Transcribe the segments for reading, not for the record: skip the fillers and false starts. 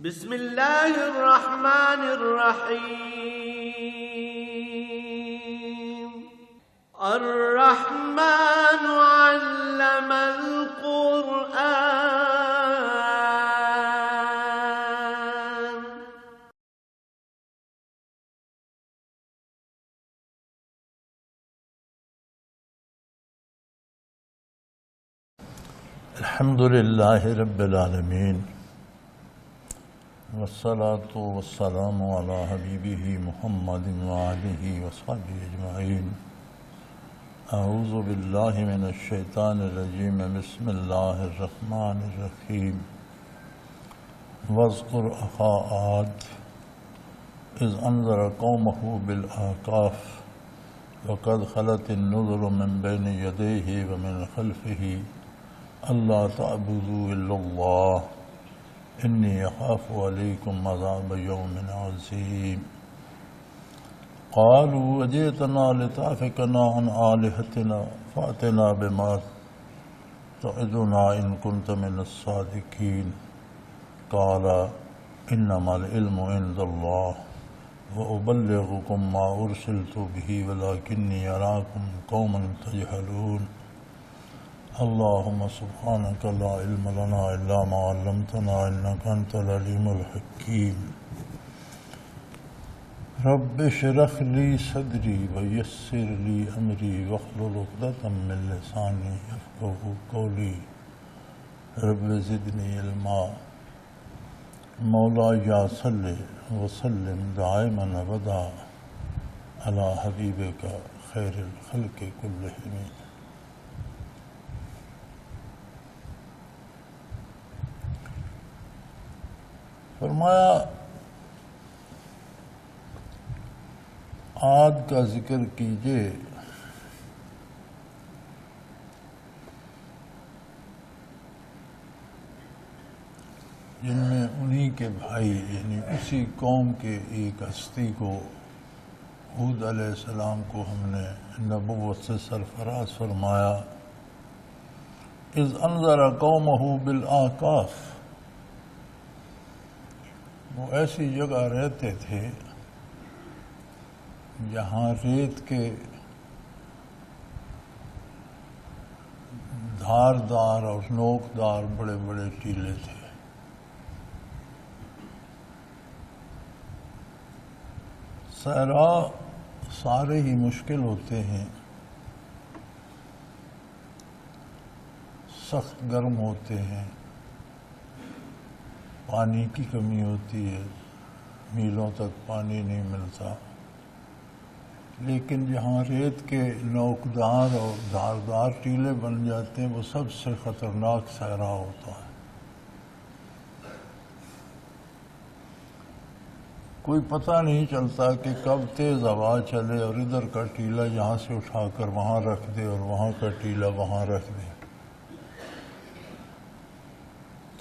بسم اللہ الرحمن الرحیم الرحمن علم القرآن. الحمد للہ رب العالمین والصلاة والسلام علی حبیبہ محمد وآلہ وصحبہ اجمعین. اعوذ باللہ من الشیطان الرجیم. بسم اللہ الرحمن الرحیم. واذکر اخا عاد اذ انذر قومہ بالاحقاف وقد خلت النذر من بین یدیہ ومن خلفہ اللہ تعبدوا الا اللہ انی اخاف علیکم عذاب یوم عظیم. قالوا وجئتنا لتعفکنا عن آلہتنا فأتنا بما تعدنا ان كنت من الصادقین. قال انما العلم عند اللہ وأبلغكم ما أرسلت به ولكني أراكم قوما تجهلون. اللهم سبحانك لا علم لنا إلا ما علمتنا إنك أنت العليم الحكيم. رب اشرح لي صدري ويسر لي أمري واحلل عقدة من لساني يفقهوا قولي. رب زدني علما. مولاي صل وسلم دائما أبدا على حبيبك خير الخلق كلهم. فرمایا عاد کا ذکر کیجئے جن میں انہی کے بھائی یعنی اسی قوم کے ایک ہستی کو ہود علیہ السلام کو ہم نے نبوت سے سرفراز فرمایا. اذ انذر قومہ بالاحقاف، وہ ایسی جگہ رہتے تھے جہاں ریت کے دھاردار اور نوکدار بڑے بڑے ٹیلے تھے. صحرا سارے ہی مشکل ہوتے ہیں، سخت گرم ہوتے ہیں، پانی کی کمی ہوتی ہے، میلوں تک پانی نہیں ملتا. لیکن جہاں ریت کے نوکدار اور دھاردار ٹیلے بن جاتے ہیں وہ سب سے خطرناک صحرا ہوتا ہے. کوئی پتہ نہیں چلتا کہ کب تیز ہوا چلے اور ادھر کا ٹیلا یہاں سے اٹھا کر وہاں رکھ دے اور وہاں کا ٹیلا وہاں رکھ دے.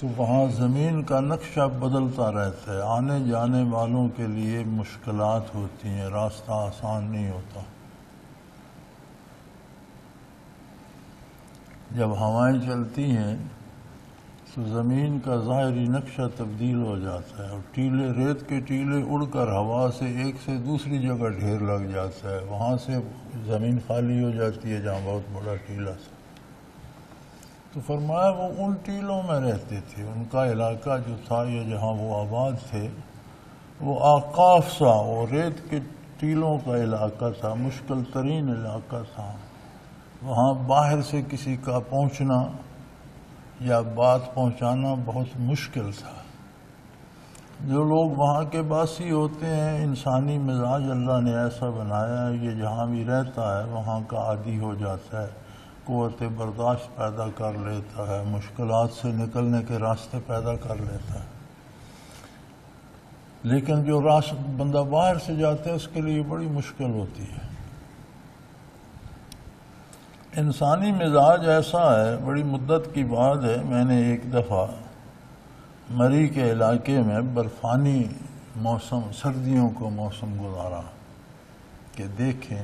تو وہاں زمین کا نقشہ بدلتا رہتا ہے، آنے جانے والوں کے لیے مشکلات ہوتی ہیں، راستہ آسان نہیں ہوتا. جب ہوائیں چلتی ہیں تو زمین کا ظاہری نقشہ تبدیل ہو جاتا ہے اور ٹیلے ریت کے ٹیلے اڑ کر ہوا سے ایک سے دوسری جگہ ڈھیر لگ جاتا ہے. وہاں سے زمین خالی ہو جاتی ہے جہاں بہت بڑا ٹیلا تھا. تو فرمایا وہ ان ٹیلوں میں رہتے تھے، ان کا علاقہ جو تھا یا جہاں وہ آباد تھے وہ آقاف سا، وہ ریت کے ٹیلوں کا علاقہ تھا، مشکل ترین علاقہ تھا. وہاں باہر سے کسی کا پہنچنا یا بات پہنچانا بہت مشکل تھا. جو لوگ وہاں کے باسی ہوتے ہیں، انسانی مزاج اللہ نے ایسا بنایا ہے یہ جہاں بھی رہتا ہے وہاں کا عادی ہو جاتا ہے، قوت برداشت پیدا کر لیتا ہے، مشکلات سے نکلنے کے راستے پیدا کر لیتا ہے. لیکن جو بندہ باہر سے جاتا ہے اس کے لیے بڑی مشکل ہوتی ہے. انسانی مزاج ایسا ہے، بڑی مدت کی بات ہے، میں نے ایک دفعہ مری کے علاقے میں برفانی موسم، سردیوں کو موسم گزارا کہ دیکھیں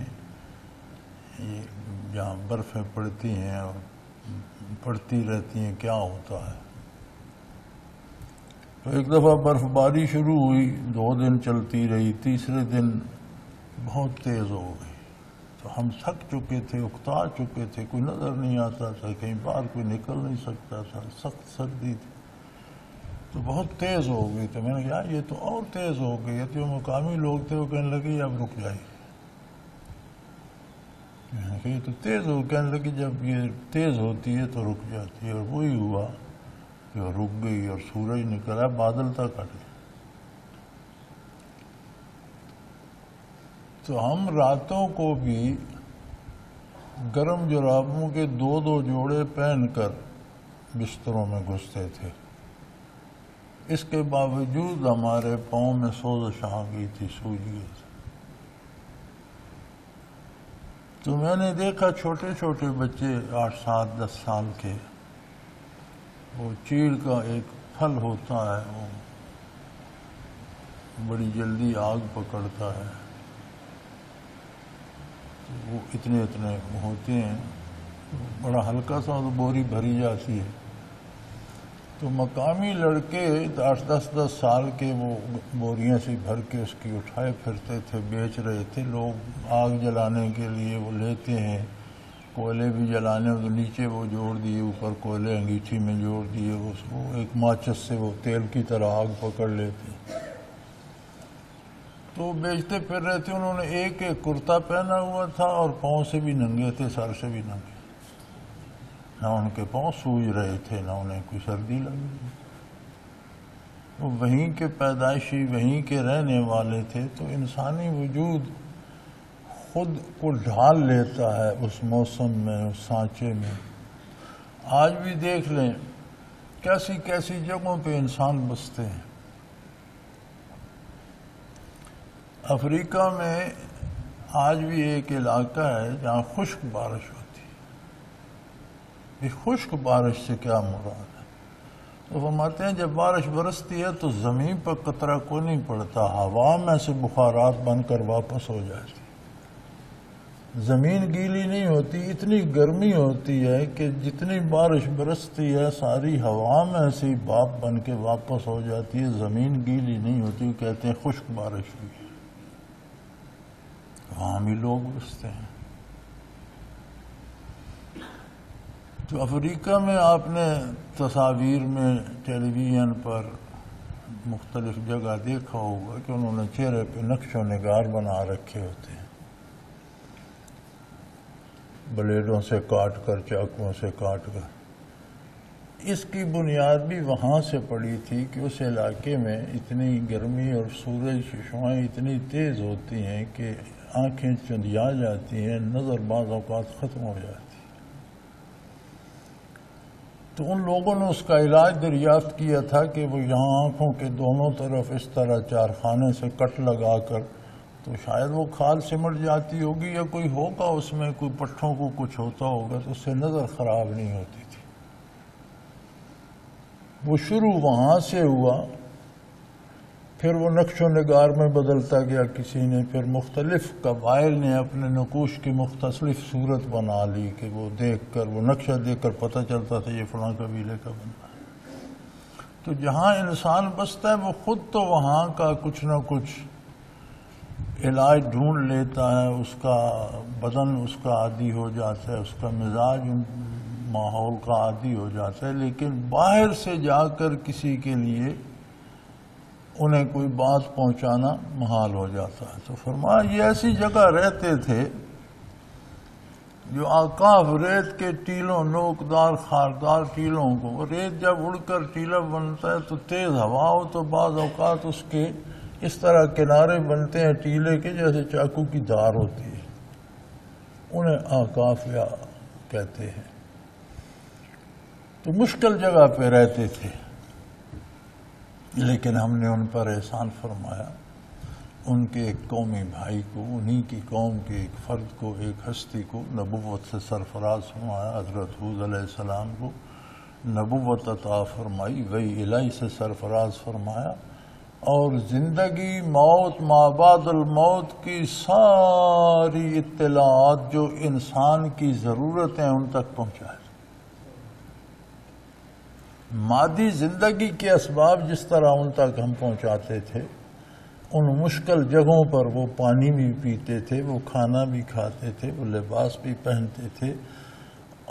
یہ جہاں برفیں پڑتی ہیں اور پڑتی رہتی ہیں کیا ہوتا ہے. تو ایک دفعہ برف باری شروع ہوئی، 2 دن چلتی رہی، تیسرے دن بہت تیز ہو گئی، تو ہم تھک چکے تھے، اکتا چکے تھے، کوئی نظر نہیں آتا تھا، کہیں باہر کوئی نکل نہیں سکتا تھا، سخت سردی تھی، تو بہت تیز ہو گئی۔ تو میں نے کہا یہ تو اور تیز ہو گئی ہے۔ تو جو مقامی لوگ تھے وہ کہنے لگے اب رک جائے۔ میں نے کہا یہ تو تیز ہو، کہنے لگے جب یہ تیز ہوتی ہے تو رک جاتی ہے، اور وہی ہوا کہ وہ رک گئی اور سورج نکلا، بادل تک ہٹ گئے۔ تو ہم راتوں کو بھی گرم جرابوں کے 2 جوڑے پہن کر بستروں میں گھستے تھے، اس کے باوجود ہمارے پاؤں میں سوزش آ گئی تھی، سوج گئی تھی۔ تو میں نے دیکھا چھوٹے چھوٹے بچے 8 7 10 سال کے، وہ چیڑ کا ایک پھل ہوتا ہے، وہ بڑی جلدی آگ پکڑتا ہے، وہ اتنے اتنے ہوتے ہیں، بڑا ہلکا سا تو بوری بھری جاتی ہے۔ تو مقامی لڑکے 8 10 سال کے وہ بوریاں سے بھر کے اس کی اٹھائے پھرتے تھے، بیچ رہے تھے۔ لوگ آگ جلانے کے لیے وہ لیتے ہیں، کوئلے بھی جلانے تو نیچے وہ جوڑ دیے، اوپر کوئلے انگیٹھی میں جوڑ دیے، اس کو ایک ماچس سے وہ تیل کی طرح آگ پکڑ لیتے، تو بیچتے پھر رہے تھے۔ انہوں نے ایک کرتا پہنا ہوا تھا اور پاؤں سے بھی ننگے تھے، سر سے بھی ننگے، نہ ان کے پاؤں سوج رہے تھے، نہ انہیں کوئی سردی لگ رہی۔ وہ وہیں کے پیدائشی، وہیں کے رہنے والے تھے، تو انسانی وجود خود کو ڈھال لیتا ہے اس موسم میں، اس سانچے میں۔ آج بھی دیکھ لیں کیسی کیسی جگہوں پہ انسان بستے ہیں۔ افریقہ میں آج بھی ایک علاقہ ہے جہاں خشک بارش ہوتی ہے۔ اس خشک بارش سے کیا مراد ہے؟ تو فرماتے ہیں جب بارش برستی ہے تو زمین پر قطرہ کو نہیں پڑتا، ہوا میں سے بخارات بن کر واپس ہو جاتی، زمین گیلی نہیں ہوتی۔ اتنی گرمی ہوتی ہے کہ جتنی بارش برستی ہے ساری ہوا میں سے بھاپ بن کے واپس ہو جاتی ہے، زمین گیلی نہیں ہوتی، کہتے ہیں خشک بارش ہوئی ہے۔ وہاں بھی لوگ بستے ہیں۔ تو افریقہ میں آپ نے تصاویر میں ٹیلی ویژن پر مختلف جگہ دیکھا ہوگا کہ انہوں نے چہرے پہ نقش و نگار بنا رکھے ہوتے ہیں، بلیڈوں سے کاٹ کر، چاقوؤں سے کاٹ کر۔ اس کی بنیاد بھی وہاں سے پڑی تھی کہ اس علاقے میں اتنی گرمی اور سورج کی شعاعیں اتنی تیز ہوتی ہیں کہ آنکھیں چندیا جاتی ہیں، نظر بعض اوقات ختم ہو جاتی۔ تو ان لوگوں نے اس کا علاج دریافت کیا تھا کہ وہ یہاں آنکھوں کے دونوں طرف اس طرح 4 خانے سے کٹ لگا کر، تو شاید وہ کھال سمٹ جاتی ہوگی یا کوئی ہوگا اس میں، کوئی پٹھوں کو کچھ ہوتا ہوگا، تو اس سے نظر خراب نہیں ہوتی تھی۔ وہ شروع وہاں سے ہوا، پھر وہ نقش و نگار میں بدلتا گیا، کسی نے پھر مختلف قبائل نے اپنے نقوش کی مختلف صورت بنا لی کہ وہ دیکھ کر، وہ نقشہ دیکھ کر پتہ چلتا تھا یہ فلاں قبیلے کا بنا ہے۔ تو جہاں انسان بستا ہے وہ خود تو وہاں کا کچھ نہ کچھ علاج ڈھونڈ لیتا ہے، اس کا بدن اس کا عادی ہو جاتا ہے، اس کا مزاج ماحول کا عادی ہو جاتا ہے، لیکن باہر سے جا کر کسی کے لیے انہیں کوئی بات پہنچانا محال ہو جاتا ہے۔ تو فرمایا یہ ایسی جگہ رہتے تھے جو آکاف ریت کے ٹیلوں، نوکدار خاردار ٹیلوں کو، ریت جب اڑ کر ٹیلا بنتا ہے تو تیز ہوا ہو تو بعض اوقات اس کے اس طرح کنارے بنتے ہیں ٹیلے کے جیسے چاقو کی دھار ہوتی ہے، انہیں آکاف یا کہتے ہیں۔ تو مشکل جگہ پہ رہتے تھے، لیکن ہم نے ان پر احسان فرمایا، ان کے ایک قومی بھائی کو، انہی کی قوم کے ایک فرد کو، ایک ہستی کو نبوت سے سرفراز فرمایا، حضرت ہود علیہ السلام کو نبوت عطا فرمائی، وحی الہی سے سرفراز فرمایا، اور زندگی، موت، ما بعد الموت کی ساری اطلاعات جو انسان کی ضرورت ہیں ان تک پہنچائے۔ مادی زندگی کے اسباب جس طرح ان تک ہم پہنچاتے تھے، ان مشکل جگہوں پر وہ پانی بھی پیتے تھے، وہ کھانا بھی کھاتے تھے، وہ لباس بھی پہنتے تھے،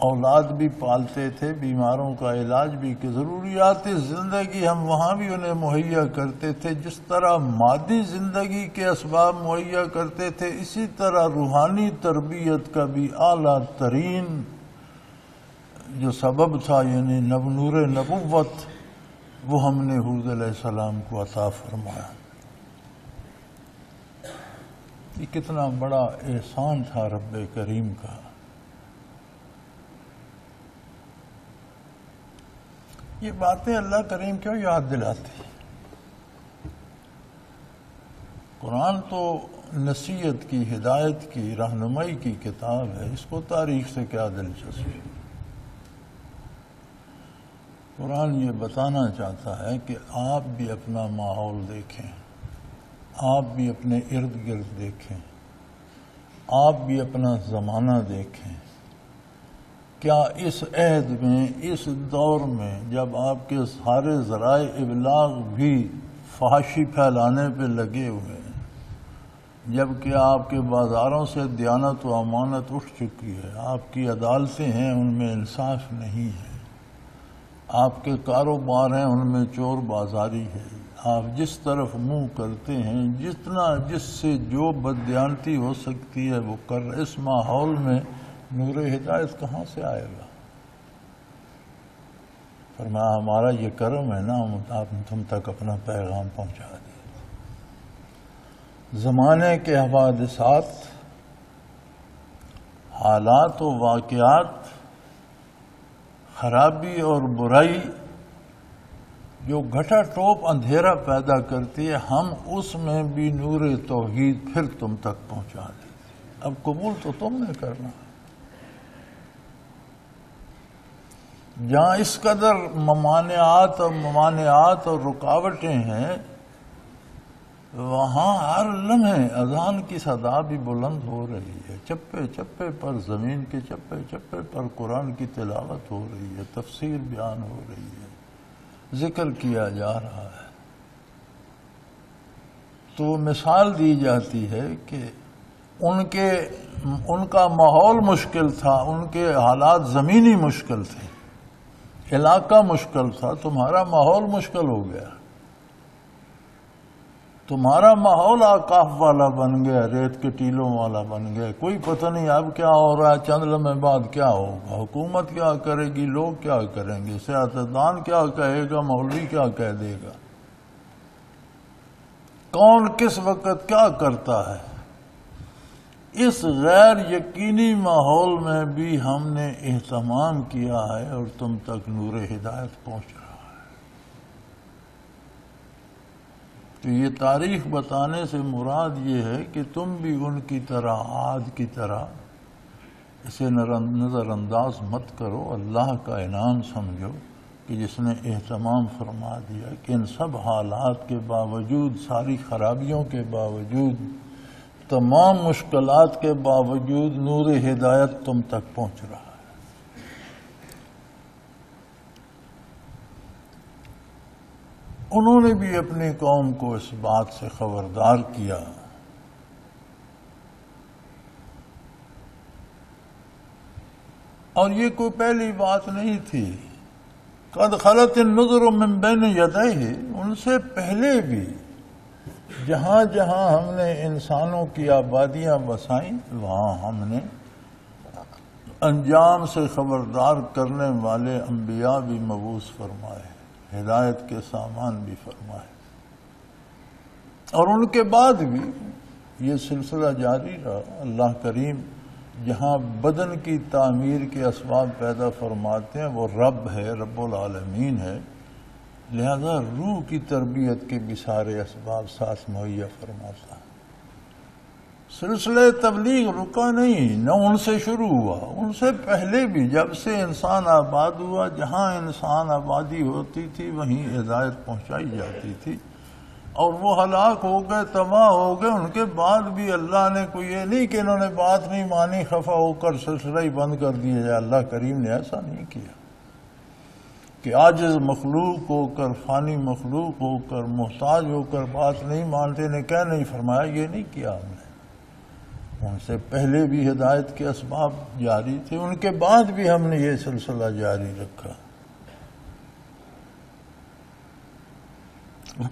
اولاد بھی پالتے تھے، بیماروں کا علاج بھی، کہ ضروریات زندگی ہم وہاں بھی انہیں مہیا کرتے تھے۔ جس طرح مادی زندگی کے اسباب مہیا کرتے تھے، اسی طرح روحانی تربیت کا بھی اعلیٰ ترین جو سبب تھا، یعنی نور نبوت، وہ ہم نے حود علیہ السلام کو عطا فرمایا۔ یہ کتنا بڑا احسان تھا رب کریم کا۔ یہ باتیں اللہ کریم کیوں یاد دلاتی؟ قرآن تو نصیحت کی، ہدایت کی، رہنمائی کی کتاب ہے، اس کو تاریخ سے کیا دلچسپی؟ قرآن یہ بتانا چاہتا ہے کہ آپ بھی اپنا ماحول دیکھیں، آپ بھی اپنے ارد گرد دیکھیں، آپ بھی اپنا زمانہ دیکھیں۔ کیا اس عہد میں، اس دور میں، جب آپ کے سارے ذرائع ابلاغ بھی فحاشی پھیلانے پہ لگے ہوئے ہیں، جبکہ آپ کے بازاروں سے دیانت و امانت اٹھ چکی ہے، آپ کی عدالتیں ہیں ان میں انصاف نہیں ہے، آپ کے کاروبار ہیں ان میں چور بازاری ہے، آپ جس طرف منہ کرتے ہیں، جس سے جو بددیانتی ہو سکتی ہے وہ کر رہے، اس ماحول میں نور ہدایت کہاں سے آئے گا؟ فرمایا ہمارا یہ کرم ہے نا، آپ تم تک اپنا پیغام پہنچا دیں۔ زمانے کے حوادثات، حالات و واقعات، خرابی اور برائی جو گھٹا ٹوپ اندھیرا پیدا کرتی ہے، ہم اس میں بھی نور توحید پھر تم تک پہنچا دیتے۔ اب قبول تو تم نے کرنا ہے۔ جہاں اس قدر ممانعات اور رکاوٹیں ہیں، وہاں ہر لمحے اذان کی صدا بھی بلند ہو رہی ہے، چپے چپے پر، زمین کے چپے چپے پر قرآن کی تلاوت ہو رہی ہے، تفسیر بیان ہو رہی ہے، ذکر کیا جا رہا ہے۔ تو مثال دی جاتی ہے کہ ان کا ماحول مشکل تھا، ان کے حالات زمینی مشکل تھے، علاقہ مشکل تھا، تمہارا ماحول مشکل ہو گیا، تمہارا ماحول آکاف والا بن گیا، ریت کے ٹیلوں والا بن گیا، کوئی پتہ نہیں اب کیا ہو رہا ہے، چند لمحے بعد کیا ہوگا، حکومت کیا کرے گی، لوگ کیا کریں گے، سیاستدان کیا کہے گا، مولوی کیا کہہ دے گا، کون کس وقت کیا کرتا ہے۔ اس غیر یقینی ماحول میں بھی ہم نے اہتمام کیا ہے اور تم تک نور ہدایت پہنچ رہا ہے۔ تو یہ تاریخ بتانے سے مراد یہ ہے کہ تم بھی ان کی طرح، عاد کی طرح اسے نظر انداز مت کرو، اللہ کا انعام سمجھو کہ جس نے اہتمام فرما دیا کہ ان سب حالات کے باوجود، ساری خرابیوں کے باوجود، تمام مشکلات کے باوجود نور ہدایت تم تک پہنچ رہا ہے۔ انہوں نے بھی اپنی قوم کو اس بات سے خبردار کیا۔ اور یہ کوئی پہلی بات نہیں تھی، قد خلت النذر من بین یدیہ، ان سے پہلے بھی جہاں جہاں ہم نے انسانوں کی آبادیاں بسائیں، وہاں ہم نے انجام سے خبردار کرنے والے انبیاء بھی مبعوث فرمائے، ہدایت کے سامان بھی فرمائے، اور ان کے بعد بھی یہ سلسلہ جاری رہا۔ اللہ کریم جہاں بدن کی تعمیر کے اسباب پیدا فرماتے ہیں، وہ رب ہے، رب العالمین ہے، لہذا روح کی تربیت کے بھی سارے اسباب ساتھ مہیا فرماتا ہے۔ سلسلہ تبلیغ رکا نہیں، نہ ان سے شروع ہوا، ان سے پہلے بھی جب سے انسان آباد ہوا، جہاں انسان آبادی ہوتی تھی وہیں ہدایت پہنچائی جاتی تھی، اور وہ ہلاک ہو گئے، تباہ ہو گئے۔ ان کے بعد بھی اللہ نے کوئی یہ نہیں کہ انہوں نے بات نہیں مانی، خفا ہو کر سلسلہ ہی بند کر دیا جائے، اللہ کریم نے ایسا نہیں کیا۔ کہ عاجز مخلوق ہو کر، فانی مخلوق ہو کر، محتاج ہو کر بات نہیں مانتے، نے کیا نہیں فرمایا؟ یہ نہیں کیا ہم نے۔ ان سے پہلے بھی ہدایت کے اسباب جاری تھے، ان کے بعد بھی ہم نے یہ سلسلہ جاری رکھا۔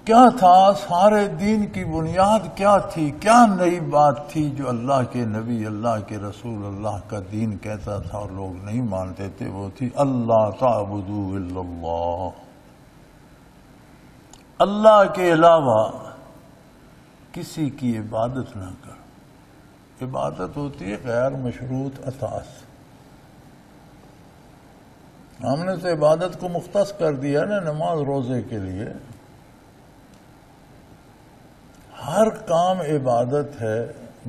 کیا تھا سارے دین کی بنیاد؟ کیا تھی؟ کیا نئی بات تھی جو اللہ کے نبی، اللہ کے رسول، اللہ کا دین کہتا تھا اور لوگ نہیں مانتے تھے؟ وہ تھی اللہ تعبدوا الا اللہ، اللہ کے علاوہ کسی کی عبادت نہ کرو۔ عبادت ہوتی ہے غیر مشروط اطاعت۔ ہم نے تو عبادت کو مختص کر دیا نا نماز روزے کے لیے۔ ہر کام عبادت ہے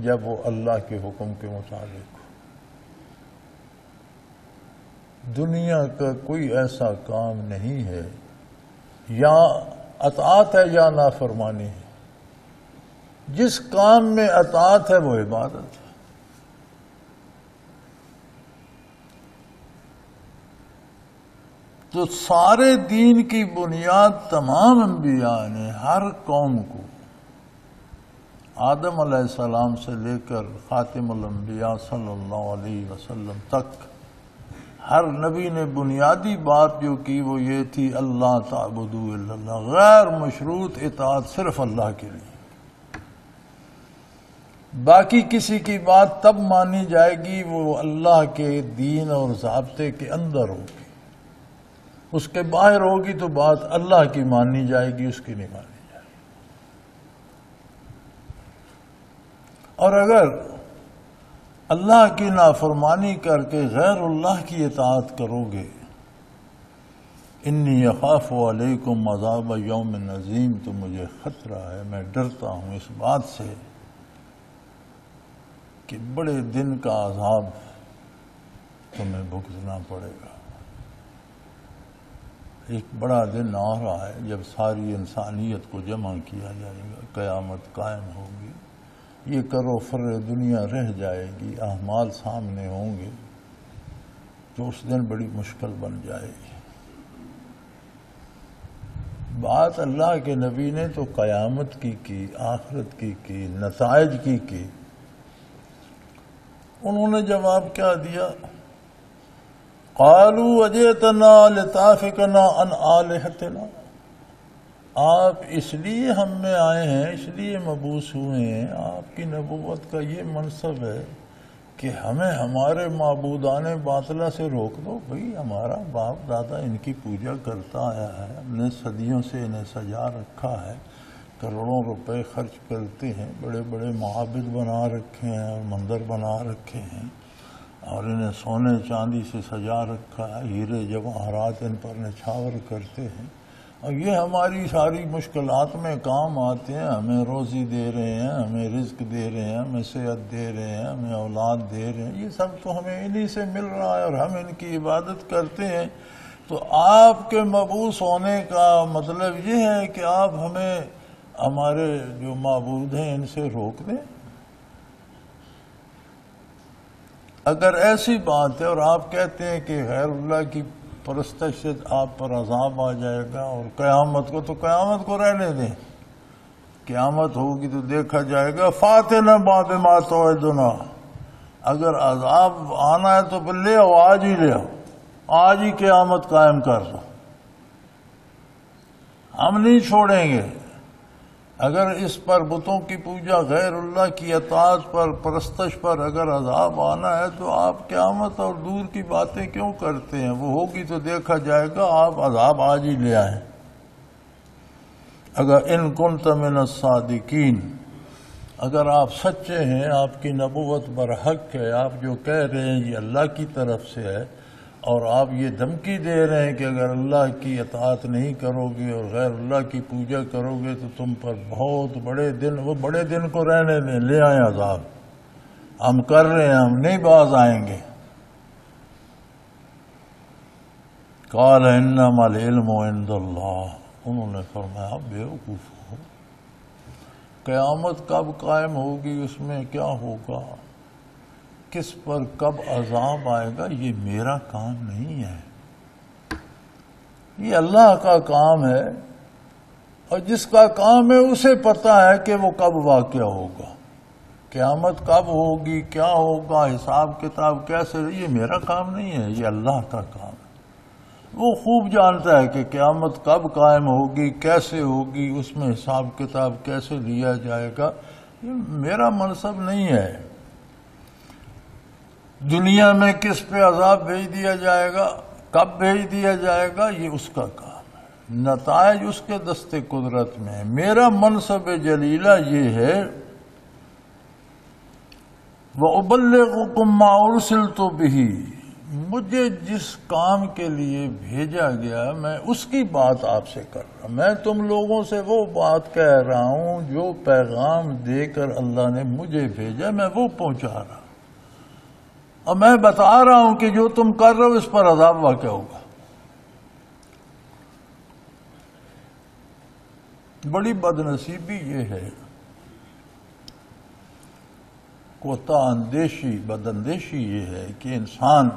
جب وہ اللہ کے حکم کے مطابق ہو۔ دنیا کا کوئی ایسا کام نہیں ہے یا اطاعت ہے یا نافرمانی ہے، جس کام میں اطاعت ہے وہ عبادت ہے۔ تو سارے دین کی بنیاد تمام انبیاء نے ہر قوم کو، آدم علیہ السلام سے لے کر خاتم الانبیاء صلی اللہ علیہ وسلم تک، ہر نبی نے بنیادی بات جو کی وہ یہ تھی اللہ تعبدوا الا اللہ، غیر مشروط اطاعت صرف اللہ کے لیے۔ باقی کسی کی بات تب مانی جائے گی وہ اللہ کے دین اور ضابطے کے اندر ہوگی، اس کے باہر ہوگی تو بات اللہ کی مانی جائے گی، اس کی نہیں مانی جائے گی۔ اور اگر اللہ کی نافرمانی کر کے غیر اللہ کی اطاعت کرو گے، انی اخاف علیکم عذاب یوم عظیم، تو مجھے خطرہ ہے، میں ڈرتا ہوں اس بات سے کہ بڑے دن کا عذاب تمہیں بھگتنا پڑے گا۔ ایک بڑا دن آ رہا ہے جب ساری انسانیت کو جمع کیا جائے گا، قیامت قائم ہوگی، یہ کرو فر دنیا رہ جائے گی، اعمال سامنے ہوں گے، تو اس دن بڑی مشکل بن جائے گی۔ بات اللہ کے نبی نے تو قیامت کی، آخرت کی، نتائج کی۔ انہوں نے جواب کیا دیا؟ قالوا اجئتنا لتافکنا عن آلہتنا، آپ اس لیے ہم میں آئے ہیں، اس لیے مبعوث ہوئے ہیں، آپ کی نبوت کا یہ منصب ہے کہ ہمیں ہمارے معبودان باطلہ سے روک دو۔ بھئی ہمارا باپ دادا ان کی پوجا کرتا آیا ہے، ہم نے صدیوں سے انہیں سجا رکھا ہے، کروڑوں روپے خرچ کرتے ہیں، بڑے بڑے معابد بنا رکھے ہیں اور مندر بنا رکھے ہیں، اور انہیں سونے چاندی سے سجا رکھا ہے، ہیرے جواہرات ان پر نچھاور کرتے ہیں، اور یہ ہماری ساری مشکلات میں کام آتے ہیں، ہمیں روزی دے رہے ہیں، ہمیں رزق دے رہے ہیں، ہمیں صحت دے رہے ہیں، ہمیں اولاد دے رہے ہیں، یہ سب تو ہمیں انہی سے مل رہا ہے اور ہم ان کی عبادت کرتے ہیں۔ تو آپ کے مبعوث ہونے کا مطلب یہ ہے کہ آپ ہمیں ہمارے جو معبود ہیں ان سے روک دیں؟ اگر ایسی بات ہے اور آپ کہتے ہیں کہ غیر اللہ کی پرستش سے آپ پر عذاب آ جائے گا اور قیامت کو، تو قیامت کو رہنے دیں، قیامت ہوگی تو دیکھا جائے گا۔ فاتنا بما توعدنا، اگر عذاب آنا ہے تو لے آؤ، آج ہی لے آؤ، آج ہی قیامت قائم کر دو، ہم نہیں چھوڑیں گے۔ اگر اس پر بتوں کی پوجا، غیر اللہ کی اطاعت پر، پرستش پر اگر عذاب آنا ہے تو آپ قیامت اور دور کی باتیں کیوں کرتے ہیں؟ وہ ہوگی تو دیکھا جائے گا، آپ عذاب آج ہی لے آئیں۔ اگر ان کنت من الصادقین، اگر آپ سچے ہیں، آپ کی نبوت برحق ہے، آپ جو کہہ رہے ہیں یہ اللہ کی طرف سے ہے، اور آپ یہ دھمکی دے رہے ہیں کہ اگر اللہ کی اطاعت نہیں کرو گے اور غیر اللہ کی پوجا کرو گے تو تم پر بہت بڑے دن، وہ بڑے دن کو رہنے دیں، لے آئیں عذاب، ہم کر رہے ہیں، ہم نہیں باز آئیں گے۔ قال انما العلم عند اللہ، انہوں نے فرمایا بیوقوف ہو، قیامت کب قائم ہوگی، اس میں کیا ہوگا، کس پر کب عذاب آئے گا، یہ میرا کام نہیں ہے۔ یہ اللہ کا کام ہے، اور جس کا کام ہے اسے پتا ہے کہ وہ کب واقع ہوگا، قیامت کب ہوگی، کیا ہوگا، حساب کتاب کیسے، یہ میرا کام نہیں ہے، یہ اللہ کا کام ہے۔ وہ خوب جانتا ہے کہ قیامت کب قائم ہوگی، کیسے ہوگی، اس میں حساب کتاب کیسے لیا جائے گا، یہ میرا منصب نہیں ہے۔ دنیا میں کس پہ عذاب بھیج دیا جائے گا، کب بھیج دیا جائے گا، یہ اس کا کام ہے، نتائج اس کے دست قدرت میں ہے۔ میرا منصب جلیلہ یہ ہے وَأُبَلِّغُكُم مَّا أُرْسِلْتُ بِهِ، مجھے جس کام کے لیے بھیجا گیا میں اس کی بات آپ سے کر رہا ہوں، میں تم لوگوں سے وہ بات کہہ رہا ہوں جو پیغام دے کر اللہ نے مجھے بھیجا، میں وہ پہنچا رہا ہوں، اور میں بتا رہا ہوں کہ جو تم کر رہے ہو اس پر عذاب واقع ہوگا۔ بڑی بدنصیبی یہ ہے، کوتاہ اندیشی، بداندیشی یہ ہے کہ انسان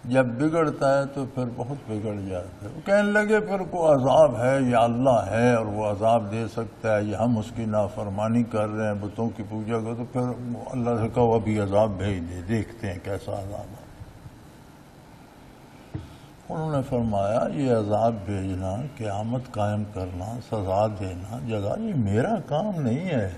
جب بگڑتا ہے تو پھر بہت بگڑ جاتا ہے، وہ کہنے لگے پھر کوئی عذاب ہے یا اللہ ہے اور وہ عذاب دے سکتا ہے، یا ہم اس کی نافرمانی کر رہے ہیں، بتوں کی پوجا کر، تو پھر اللہ سے کہو ابھی عذاب بھیج دے، دیکھتے ہیں کیسا عذاب ہے۔ انہوں نے فرمایا یہ عذاب بھیجنا، قیامت قائم کرنا، سزا دینا، جزا، یہ میرا کام نہیں ہے۔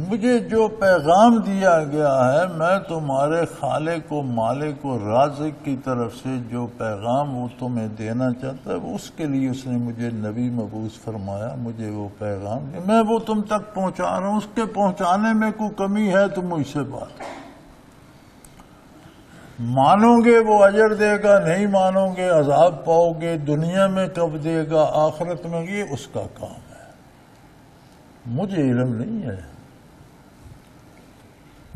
مجھے جو پیغام دیا گیا ہے، میں تمہارے خالق و مالک و رازق کی طرف سے جو پیغام وہ تمہیں دینا چاہتا ہے، اس کے لیے اس نے مجھے نبی مبعوث فرمایا، مجھے وہ پیغام دیا، میں وہ تم تک پہنچا رہا ہوں، اس کے پہنچانے میں کوئی کمی ہے تو مجھ سے بات کرو۔ مانو گے وہ اجر دے گا، نہیں مانو گے عذاب پاؤ گے، دنیا میں کب دے گا، آخرت میں، یہ اس کا کام ہے، مجھے علم نہیں ہے۔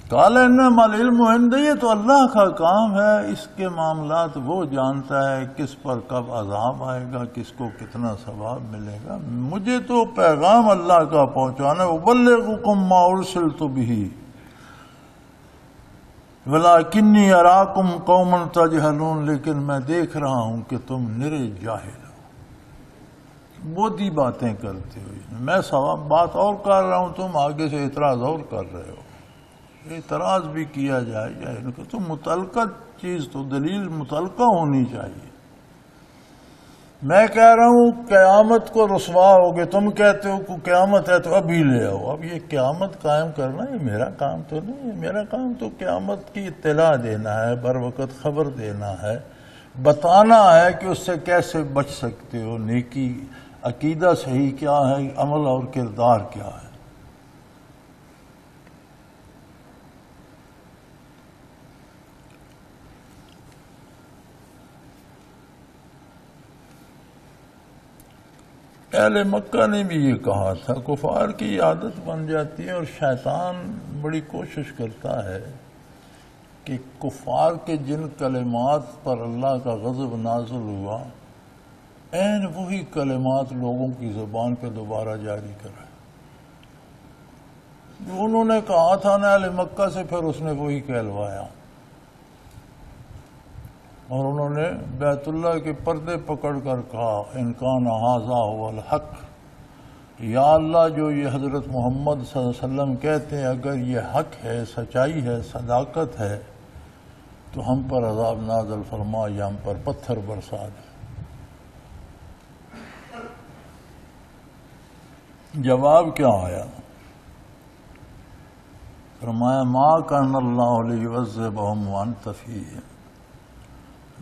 قال انما العلم عندی، یہ تو اللہ کا کام ہے، اس کے معاملات وہ جانتا ہے، کس پر کب عذاب آئے گا، کس کو کتنا ثواب ملے گا، مجھے تو پیغام اللہ کا پہنچانا ہے۔ ابلغکم ما ارسلت به ولکنی اراکم قوما تجہلون، لیکن میں دیکھ رہا ہوں کہ تم نرے جاہل ہو، بودی باتیں کرتے ہو، میں ثواب بات اور کر رہا ہوں، تم آگے سے اعتراض اور کر رہے ہو۔ اعتراض بھی کیا جائے یا ان کو تو متعلقہ چیز تو دلیل متعلقہ ہونی چاہیے۔ میں کہہ رہا ہوں قیامت کو رسوا ہوگے، تم کہتے ہو کہ قیامت ہے تو ابھی لے آؤ، اب یہ قیامت قائم کرنا یہ میرا کام تو نہیں ہے، میرا کام تو قیامت کی اطلاع دینا ہے، بر وقت خبر دینا ہے، بتانا ہے کہ اس سے کیسے بچ سکتے ہو، نیکی عقیدہ صحیح کیا ہے، عمل اور کردار کیا ہے۔ اہل مکہ نے بھی یہ کہا تھا، کفار کی عادت بن جاتی ہے، اور شیطان بڑی کوشش کرتا ہے کہ کفار کے جن کلمات پر اللہ کا غضب نازل ہوا، عین وہی کلمات لوگوں کی زبان پہ دوبارہ جاری کرے۔ جو انہوں نے کہا تھا نا اہل مکہ سے، پھر اس نے وہی کہلوایا، اور انہوں نے بیت اللہ کے پردے پکڑ کر کہا ان کان ھذا ھو الحق، یا اللہ جو یہ حضرت محمد صلی اللہ علیہ وسلم کہتے ہیں اگر یہ حق ہے، سچائی ہے، صداقت ہے، تو ہم پر عذاب نازل فرما یا ہم پر پتھر برسا دے۔ جواب کیا آیا؟ فرمایا ما کان اللہ لیعذبہم وانت فیہم،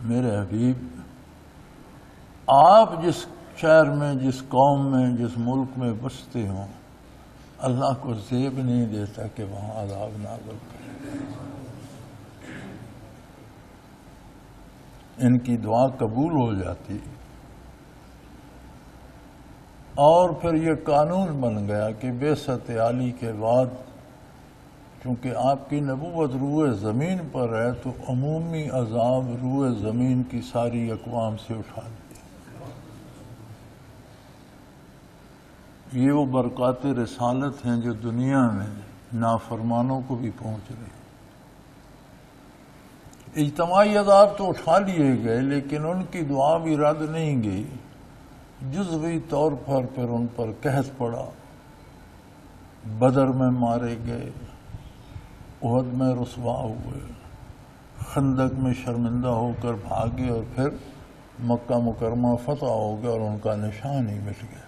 میرے حبیب آپ جس شہر میں، جس قوم میں، جس ملک میں بستے ہوں، اللہ کو زیب نہیں دیتا کہ وہاں عذاب نازل کرے۔ ان کی دعا قبول ہو جاتی، اور پھر یہ قانون بن گیا کہ بعثت عالی کے بعد چونکہ آپ کی نبوت روئے زمین پر ہے، تو عمومی عذاب روئے زمین کی ساری اقوام سے اٹھا دیا۔ یہ وہ برکات رسالت ہیں جو دنیا میں نافرمانوں کو بھی پہنچ رہی۔ اجتماعی عذاب تو اٹھا لیے گئے لیکن ان کی دعا بھی رد نہیں گئی، جزوی طور پر پھر ان پر قحط پڑا، بدر میں مارے گئے، احد میں رسوا ہوئے، خندق میں شرمندہ ہو کر بھاگے اور پھر مکہ مکرمہ فتح ہو گیا اور ان کا نشان ہی مٹ گیا۔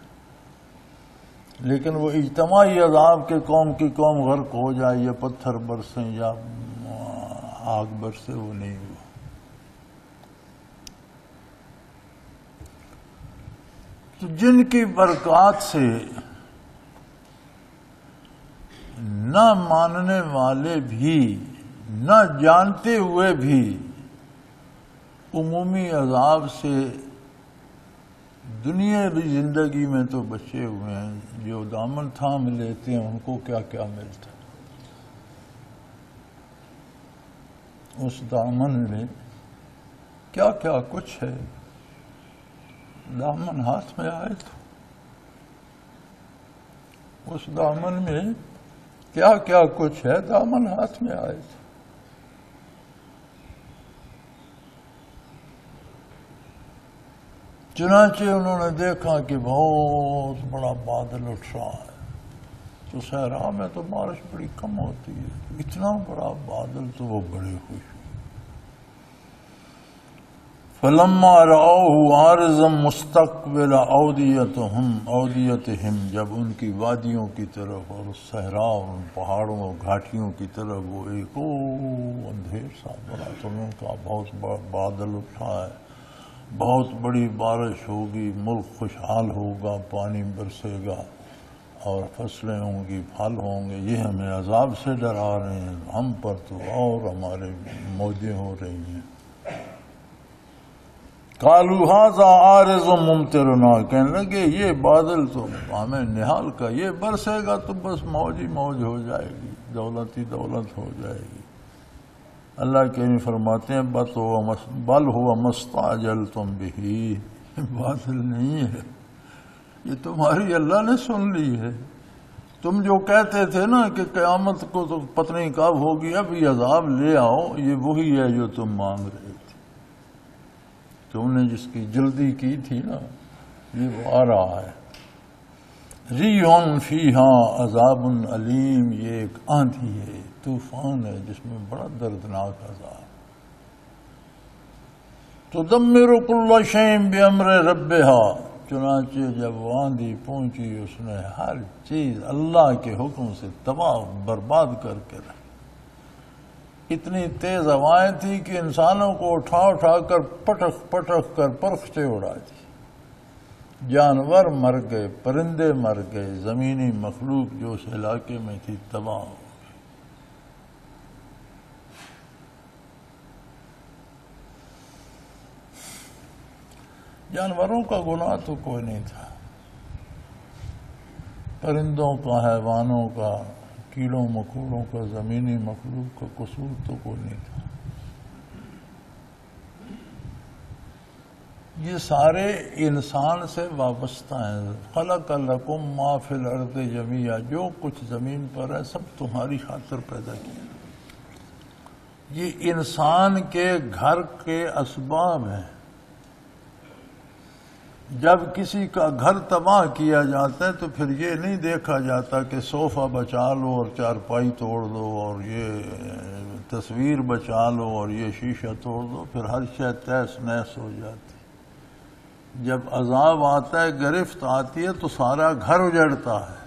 لیکن وہ اجتماعی عذاب کے قوم کی قوم غرق ہو جائے یا پتھر برسیں یا آگ برسے، وہ نہیں ہوا۔ تو جن کی برکات سے نہ ماننے والے بھی نہ جانتے ہوئے بھی عمومی عذاب سے دنیاوی زندگی میں تو بچے ہوئے ہیں، جو دامن تھام لیتے ہیں ان کو کیا کیا ملتا ہے۔ اس دامن میں کیا کیا کچھ ہے، دامن ہاتھ میں آئے تو اس دامن میں کیا کیا کچھ ہے، دامن ہاتھ میں آئے تو۔ چنانچہ انہوں نے دیکھا کہ بہت بڑا بادل اٹھ رہا ہے، تو صحرا میں تو بارش بڑی کم ہوتی ہے، اتنا بڑا بادل تو وہ بڑے خوش۔ فلما رأوه عارضا مستقبل اودیتہم، جب ان کی وادیوں کی طرف اور اس صحرا اور ان پہاڑوں اور گھاٹیوں کی طرف وہ ایک اندھیر سا بڑا، تو ان کا بہت بڑا بادل اٹھا ہے، بہت بڑی بارش ہوگی، ملک خوشحال ہوگا، پانی برسے گا اور فصلیں ہوں گی، پھل ہوں گے، یہ ہمیں عذاب سے ڈرا رہے ہیں، ہم پر تو اور ہمارے موجیں ہو رہی ہیں۔ قالوا ھذا عارض ممطرنا، کہنے لگے یہ بادل تو ہمیں نہال کا، یہ برسے گا تو بس موج ہی موج ہو جائے گی، دولت ہی دولت ہو جائے گی۔ اللہ کریم فرماتے ہیں بل هو ما استعجلتم به، بادل نہیں ہے، یہ تمہاری اللہ نے سن لی ہے۔ تم جو کہتے تھے نا کہ قیامت کو تو پتہ نہیں کب ہوگی، اب یہ عذاب لے آؤ، یہ وہی ہے جو تم مانگ رہے تھے، تم نے جس کی جلدی کی تھی نا، یہ وہ آ رہا ہے۔ ریحٌ فیہا عذاب علیم، یہ ایک آندھی ہے، طوفان ہے جس میں بڑا دردناک عذاب۔ تدمر کل شیء بامر ربہا، چنانچہ جب وہ آندھی پہنچی اس نے ہر چیز اللہ کے حکم سے تباہ برباد کر کے رکھی۔ اتنی تیز ہوائیں تھی کہ انسانوں کو اٹھا اٹھا کر پٹک پٹک کر پرخچے اڑا دی، جانور مر گئے، پرندے مر گئے، زمینی مخلوق جو اس علاقے میں تھی تباہ ہو گئی۔ جانوروں کا گناہ تو کوئی نہیں تھا، پرندوں کا، حیوانوں کا، کیڑوں مکوڑوں کا، زمینی مخلوق کا قصور تو کوئی نہیں تھا۔ یہ سارے انسان سے وابستہ ہیں۔ خلق لکم ما فی الارض جمیعا، جو کچھ زمین پر ہے سب تمہاری خاطر پیدا کیا۔ یہ انسان کے گھر کے اسباب ہیں۔ جب کسی کا گھر تباہ کیا جاتا ہے تو پھر یہ نہیں دیکھا جاتا کہ صوفہ بچا لو اور چارپائی توڑ دو اور یہ تصویر بچا لو اور یہ شیشہ توڑ دو، پھر ہر شے تہس نہس ہو جاتی۔ جب عذاب آتا ہے، گرفت آتی ہے تو سارا گھر اجڑتا ہے،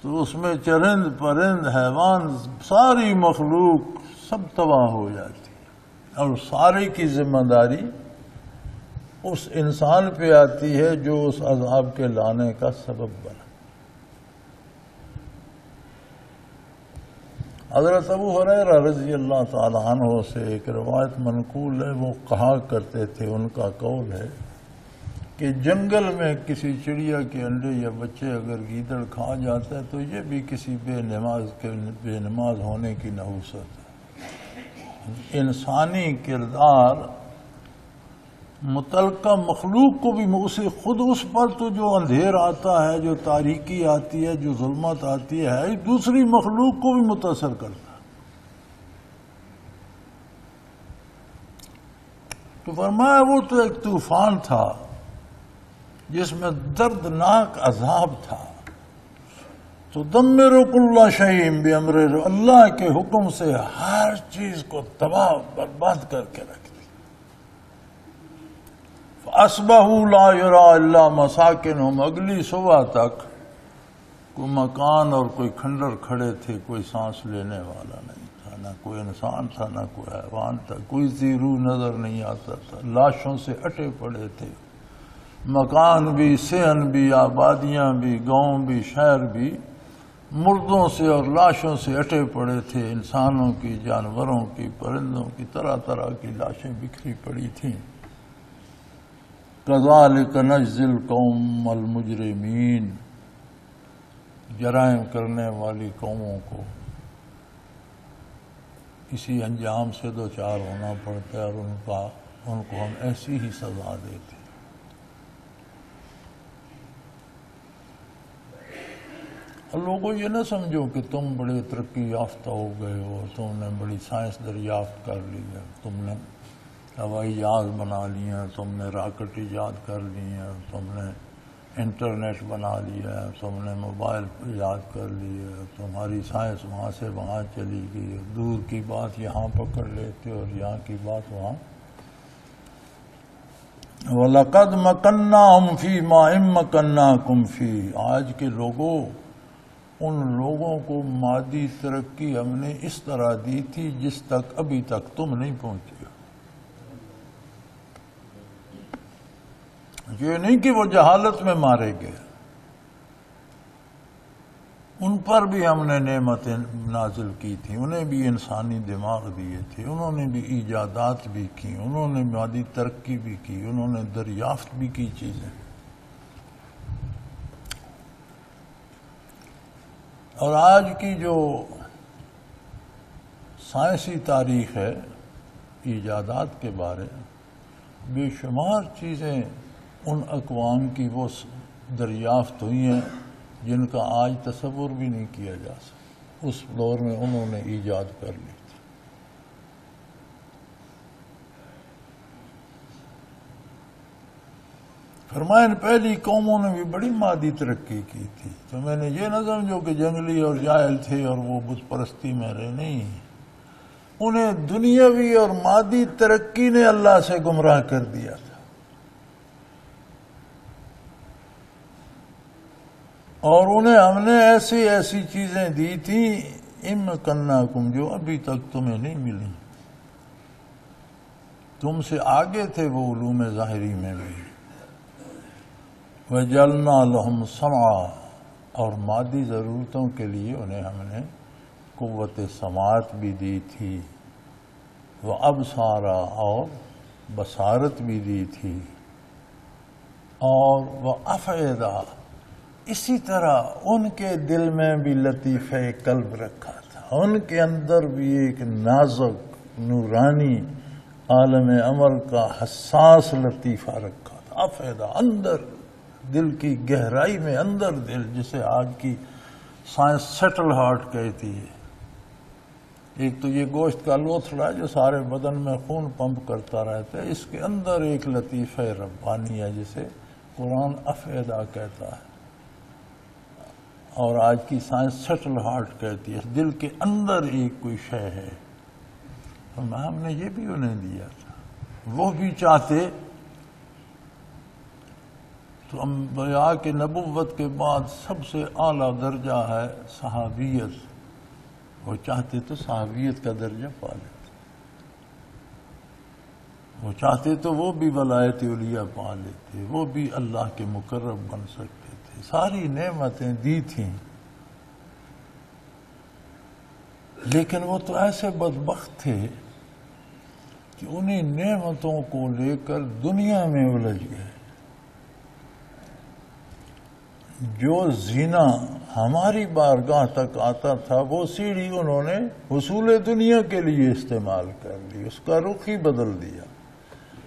تو اس میں چرند پرند حیوان ساری مخلوق سب تباہ ہو جاتی ہے، اور سارے کی ذمہ داری اس انسان پہ آتی ہے جو اس عذاب کے لانے کا سبب بنا۔ حضرت ابو ہریرہ رضی اللہ تعالیٰ عنہ سے ایک روایت منقول ہے، وہ کہا کرتے تھے، ان کا قول ہے کہ جنگل میں کسی چڑیا کے انڈے یا بچے اگر گیدڑ کھا جاتا ہے تو یہ بھی کسی بے نماز ہونے کی نحوست ہے۔ انسانی کردار متعلقہ مخلوق کو بھی خود اس پر تو جو اندھیر آتا ہے، جو تاریکی آتی ہے، جو ظلمت آتی ہے، دوسری مخلوق کو بھی متاثر کرتا ہے۔ تو فرمایا وہ تو ایک طوفان تھا جس میں دردناک عذاب تھا. تو تدمر کل شیء بامر، اللہ کے حکم سے ہر چیز کو تباہ برباد کر کے رکھ دی. فاصبحوا لا یری الا مساکنہم، اگلی صبح تک کوئی مکان اور کوئی کھنڈر کھڑے تھے، کوئی سانس لینے والا نہیں تھا، نہ کوئی انسان تھا نہ کوئی حیوان تھا، کوئی ذی روح نظر نہیں آتا تھا، لاشوں سے اٹے پڑے تھے. مکان بھی، صحن بھی، آبادیاں بھی، گاؤں بھی، شہر بھی مردوں سے اور لاشوں سے اٹے پڑے تھے. انسانوں کی، جانوروں کی، پرندوں کی، طرح طرح کی لاشیں بکھری پڑی تھیں. کذالک نجزی القوم المجرمین، جرائم کرنے والی قوموں کو اسی انجام سے دوچار ہونا پڑتا ہے، اور ان کو ہم ایسی ہی سزا دیتے ہیں. اور لوگوں یہ نہ سمجھو کہ تم بڑے ترقی یافتہ ہو گئے ہو، تم نے بڑی سائنس دریافت کر لی ہے، تم نے ہوائی جہاز بنا لیا، تم نے راکٹ ایجاد کر لیا، تم نے انٹرنیٹ بنا لیا، تم نے موبائل ایجاد کر لیا، تمہاری سائنس وہاں سے وہاں چلی گئی، دور کی بات یہاں پکڑ لیتے اور یہاں کی بات وہاں. وَلَقَدْ مَكَنَّاهُمْ فِي مَا إِن مَّكَنَّاكُمْ فِيهِ، آج کے لوگوں، ان لوگوں کو مادی ترقی ہم نے اس طرح دی تھی جس تک ابھی تک تم نہیں پہنچے. یہ نہیں کہ وہ جہالت میں مارے گئے، ان پر بھی ہم نے نعمتیں نازل کی تھیں، انہیں بھی انسانی دماغ دیے تھے، انہوں نے بھی ایجادات بھی کی، انہوں نے مادی ترقی بھی کی، انہوں نے دریافت بھی کی چیزیں. اور آج کی جو سائنسی تاریخ ہے ایجادات کے بارے، بے شمار چیزیں ان اقوام کی وہ دریافت ہوئی ہیں جن کا آج تصور بھی نہیں کیا جا سکتا، اس دور میں انہوں نے ایجاد کر لی تھی. فرمائیں پہلی قوموں نے بھی بڑی مادی ترقی کی تھی، تو میں نے یہ نہ سمجھو کہ جنگلی اور جاہل تھے اور وہ بت پرستی میں رہے، نہیں، انہیں دنیاوی اور مادی ترقی نے اللہ سے گمراہ کر دیا تھا. اور انہیں ہم نے ایسی ایسی چیزیں دی تھیں اِمَّكَنَّاكُمْ، جو ابھی تک تمہیں نہیں ملی. تم سے آگے تھے وہ علوم ظاہری میں بھی. وَجَعَلْنَا لَهُمْ سَمْعًا، اور مادی ضرورتوں کے لیے انہیں ہم نے قوت سماعت بھی دی تھی، وَأَبْصَارًا، اور بصارت بھی دی تھی، اور وَأَفْئِدَةً، اسی طرح ان کے دل میں بھی لطیفہ قلب رکھا تھا، ان کے اندر بھی ایک نازک نورانی عالم عمل کا حساس لطیفہ رکھا تھا. افیدہ، اندر دل کی گہرائی میں، اندر دل، جسے آج کی سائنس سیٹل ہارٹ کہتی ہے. ایک تو یہ گوشت کا لوتھڑا جو سارے بدن میں خون پمپ کرتا رہتا ہے، اس کے اندر ایک لطیفہ ربانی ہے جسے قرآن افیدہ کہتا ہے، اور آج کی سائنس سیٹل ہارٹ کہتی ہے. دل کے اندر ایک کوئی شے ہے، ہم نے یہ بھی انہیں دیا تھا. وہ بھی چاہتے تو انبیاء کے نبوت کے بعد سب سے اعلیٰ درجہ ہے صحابیت، وہ چاہتے تو صحابیت کا درجہ پا لیتے، وہ چاہتے تو وہ بھی ولایت اولیاء پا لیتے، وہ بھی اللہ کے مقرب بن سکتے تھے. ساری نعمتیں دی تھیں، لیکن وہ تو ایسے بدبخت تھے کہ انہیں نعمتوں کو لے کر دنیا میں الجھ گئے. جو زینہ ہماری بارگاہ تک آتا تھا وہ سیڑھی انہوں نے حصول دنیا کے لیے استعمال کر لی، اس کا رخ ہی بدل دیا.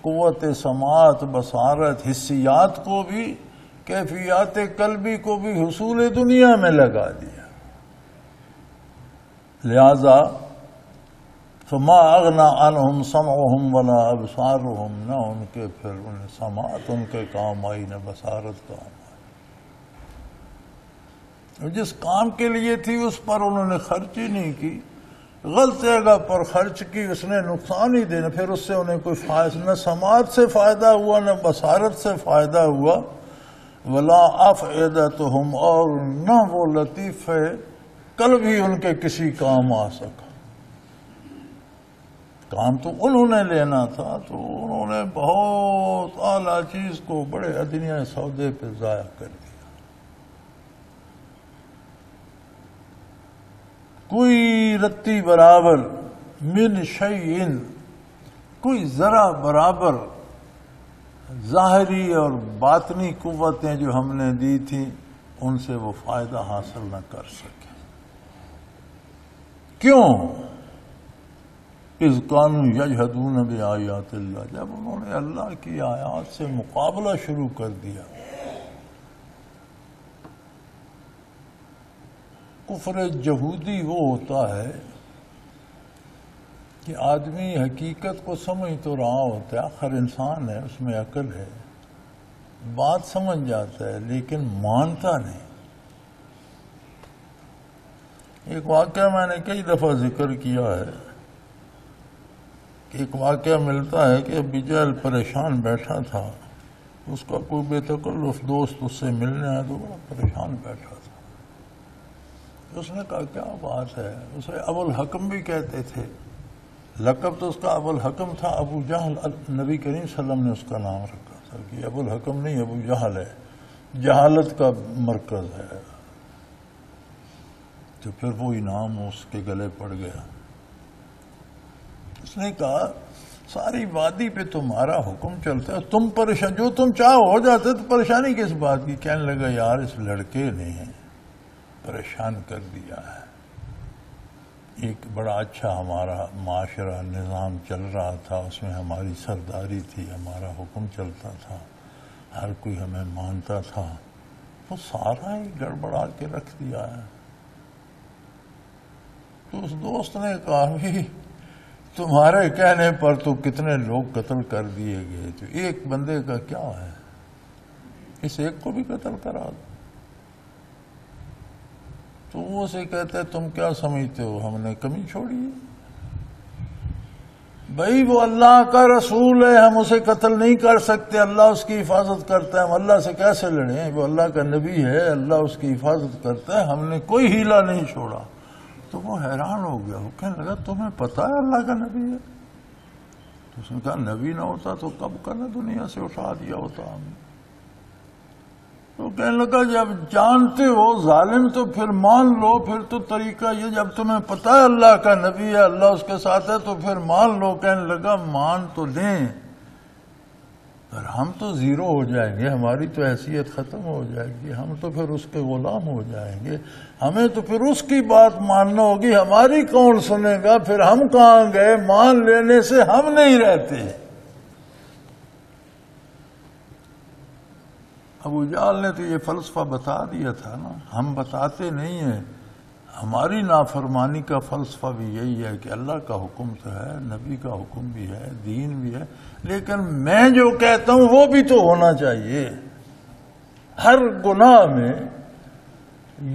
قوت سماعت، بصارت، حسیات کو بھی، کیفیات قلبی کو بھی حصول دنیا میں لگا دیا. لہذا فما اغنا عنہم سمعہم ولا ابصارہم، نہ ان کے پھر انہیں سماعت ان کے کام آئی نہ بصارت کام آئی۔ جس کام کے لیے تھی اس پر انہوں نے خرچ ہی نہیں کی، غلط جگہ پر خرچ کی، اس نے نقصان ہی دینا، پھر اس سے انہیں کوئی فائدہ، نہ سماعت سے فائدہ ہوا نہ بصارت سے فائدہ ہوا، ولا افئدتہم، اور نہ وہ لطیف قلب ہی ان کے کسی کام آ سکا۔ کام تو انہوں نے لینا تھا، تو انہوں نے بہت اعلیٰ چیز کو بڑے ادنیہ سودے پہ ضائع کر دیا۔ کوئی رتی برابر من شیئن، کوئی ذرا برابر ظاہری اور باطنی قوتیں جو ہم نے دی تھیں ان سے وہ فائدہ حاصل نہ کر سکے۔ کیوں؟ اذ کانوا یجحدون بآیات اللہ، جب انہوں نے اللہ کی آیات سے مقابلہ شروع کر دیا۔ کفر جہودی وہ ہوتا ہے کہ آدمی حقیقت کو سمجھ تو رہا ہوتا ہے، آخر انسان ہے، اس میں عقل ہے، بات سمجھ جاتا ہے لیکن مانتا نہیں۔ ایک واقعہ میں نے کئی دفعہ ذکر کیا ہے، ایک واقعہ ملتا ہے کہ ابو جہل پریشان بیٹھا تھا، اس کا کوئی بے تکلف دوست اس سے ملنے آیا تو بڑا پریشان بیٹھا تھا۔ اس نے کہا کیا بات ہے؟ اسے ابو الحکم بھی کہتے تھے، لقب تو اس کا ابو الحکم تھا۔ ابو جہل نبی کریم صلی اللہ علیہ وسلم نے اس کا نام رکھا تھا کہ ابو الحکم نہیں، ابو جہل ہے، جہالت کا مرکز ہے، تو پھر وہی نام اس کے گلے پڑ گیا۔ اس نے کہا ساری وادی پہ تمہارا حکم چلتا ہے، تم پریشان، جو تم چاہو ہو جاتے، تو پریشانی کس بات کی؟ کہنے لگا یار اس لڑکے نے پریشان کر دیا ہے۔ ایک بڑا اچھا ہمارا معاشرہ نظام چل رہا تھا، اس میں ہماری سرداری تھی، ہمارا حکم چلتا تھا، ہر کوئی ہمیں مانتا تھا، وہ سارا ہی گڑبڑا کے رکھ دیا ہے۔ تو اس دوست نے کہا بھی تمہارے کہنے پر تو کتنے لوگ قتل کر دیے گئے، تو ایک بندے کا کیا ہے، اس ایک کو بھی قتل کرا دو۔ تو وہ اسے کہتے ہیں تم کیا سمجھتے ہو ہم نے کمی چھوڑی ہے؟ بھائی وہ اللہ کا رسول ہے، ہم اسے قتل نہیں کر سکتے، اللہ اس کی حفاظت کرتا ہے، ہم اللہ سے کیسے لڑیں؟ وہ اللہ کا نبی ہے، اللہ اس کی حفاظت کرتا ہے، ہم نے کوئی ہیلہ نہیں چھوڑا۔ تو وہ حیران ہو گیا، وہ کہنے لگا تمہیں پتا ہے اللہ کا نبی ہے؟ تو اس نے کہا نبی نہ ہوتا تو کب کرنا دنیا سے اٹھا دیا ہوتا ہم نے۔ تو کہنے لگا جب جانتے ہو ظالم تو پھر مان لو، پھر تو طریقہ یہ جب تمہیں پتا ہے اللہ کا نبی ہے، اللہ اس کے ساتھ ہے، تو پھر مان لو۔ کہنے لگا مان تو لیں پر ہم تو زیرو ہو جائیں گے، ہماری تو حیثیت ختم ہو جائے گی، ہم تو پھر اس کے غلام ہو جائیں گے، ہمیں تو پھر اس کی بات ماننا ہوگی، ہماری کون سنے گا؟ پھر ہم کہاں گئے؟ مان لینے سے ہم نہیں رہتے۔ ابو جہل نے تو یہ فلسفہ بتا دیا تھا نا، ہم بتاتے نہیں ہیں۔ ہماری نافرمانی کا فلسفہ بھی یہی ہے کہ اللہ کا حکم تو ہے، نبی کا حکم بھی ہے، دین بھی ہے، لیکن میں جو کہتا ہوں وہ بھی تو ہونا چاہیے۔ ہر گناہ میں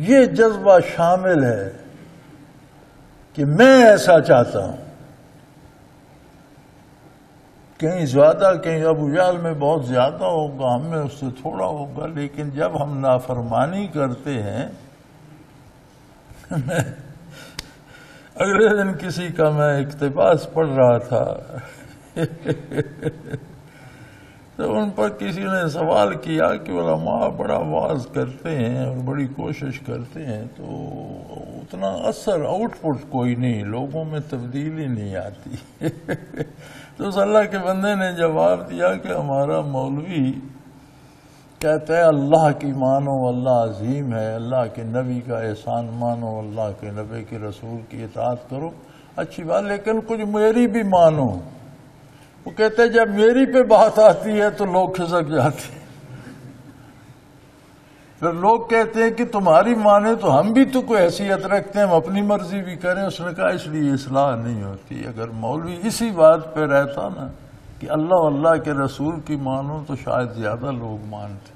یہ جذبہ شامل ہے کہ میں ایسا چاہتا ہوں، کہیں زیادہ، کہیں ابو جہل میں بہت زیادہ ہوگا، ہم میں اس سے تھوڑا ہوگا، لیکن جب ہم نافرمانی کرتے ہیں اگلے دن کسی کا میں اقتباس پڑھ رہا تھا تو ان پر کسی نے سوال کیا کہ علماء بڑا واعظ کرتے ہیں اور بڑی کوشش کرتے ہیں تو اتنا اثر آؤٹ پٹ کوئی نہیں، لوگوں میں تبدیلی نہیں آتی تو اس اللہ کے بندے نے جواب دیا کہ ہمارا مولوی کہتا ہے اللہ کی مانو، اللہ عظیم ہے، اللہ کے نبی کا احسان مانو، اللہ کے نبی کے رسول کی اطاعت کرو، اچھی بات، لیکن کچھ میری بھی مانو۔ وہ کہتے ہیں جب میری پہ بات آتی ہے تو لوگ کھسک جاتے ہیں۔ پھر لوگ کہتے ہیں کہ تمہاری مانے تو ہم بھی تو کوئی حیثیت رکھتے ہیں، ہم اپنی مرضی بھی کریں. اس نے کہا اس لیے اصلاح نہیں ہوتی. اگر مولوی اسی بات پہ رہتا نا کہ اللہ کے رسول کی مانو تو شاید زیادہ لوگ مانتے.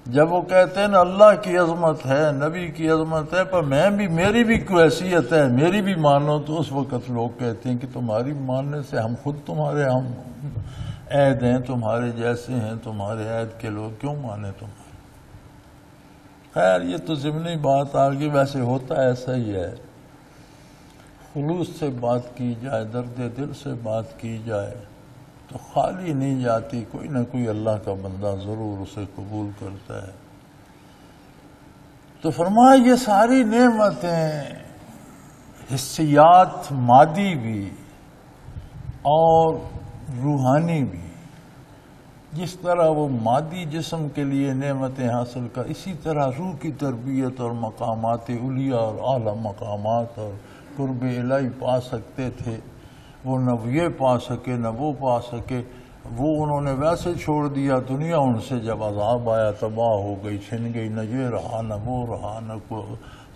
جب وہ کہتے ہیں نا اللہ کی عظمت ہے، نبی کی عظمت ہے، پر میری بھی کوئی حیثیت ہے، میری بھی مانو، تو اس وقت لوگ کہتے ہیں کہ تمہاری ماننے سے ہم خود تمہارے ہم عہد ہیں، تمہارے جیسے ہیں، تمہارے عہد کے لوگ کیوں مانے تمہارے. خیر یہ تو ضمنی بات آگے، ویسے ہوتا ایسا ہی ہے. خلوص سے بات کی جائے، درد دل سے بات کی جائے تو خالی نہیں جاتی، کوئی نہ کوئی اللہ کا بندہ ضرور اسے قبول کرتا ہے. تو فرمایا یہ ساری نعمتیں حسیات مادی بھی اور روحانی بھی، جس طرح وہ مادی جسم کے لیے نعمتیں حاصل کر، اسی طرح روح کی تربیت اور مقامات علیہ اور اعلیٰ مقامات اور قرب الہی پا سکتے تھے، وہ نہ یہ پا سکے نہ وہ پا سکے. وہ انہوں نے ویسے چھوڑ دیا. دنیا ان سے جب عذاب آیا تباہ ہو گئی، چھن گئی. نہ یہ رہا نہ وہ رہا، نہ